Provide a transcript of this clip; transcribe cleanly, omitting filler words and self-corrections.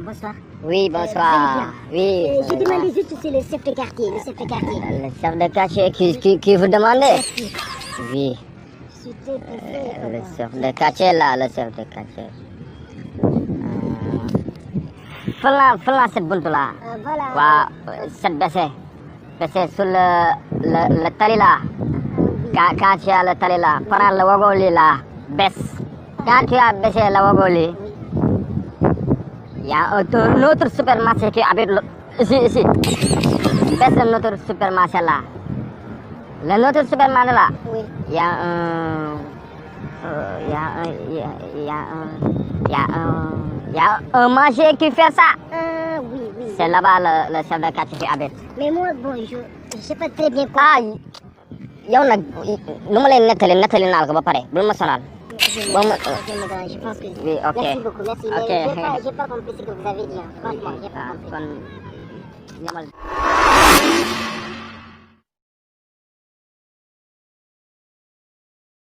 bonsoir. Oui, bonsoir. Oui. Je demandais juste si c'est le chef de quartier, le chef de quartier. Le chef de quartier qui vous demandait? Oui. Je suis très pressée. Le chef de quartier là, le chef de quartier. Fala cette buntu là. Voilà. Waaw, cette baissé sur le tali là. Quand tu as le tali là, prends le wagoli là, baisse. Quand tu as baissé le wagoli, il y a un autre supermarché qui habite ici. Baisse notre supermarché là. Notre supermarché là, Oui. il y a un marché qui fait ça. Oui, oui. C'est là-bas le chef de quartier qui habite. Mais moi, bon, je sais pas très bien quoi. Ah, yow nag lu ma leen nettali naa la ko ba pare bul ma sonal. Je pense que... Oui, ok. Merci beaucoup, merci. Ok. Mais j'ai pas compris ce que vous avez dit. Franchement, j'ai pas compris. Kon ñamal.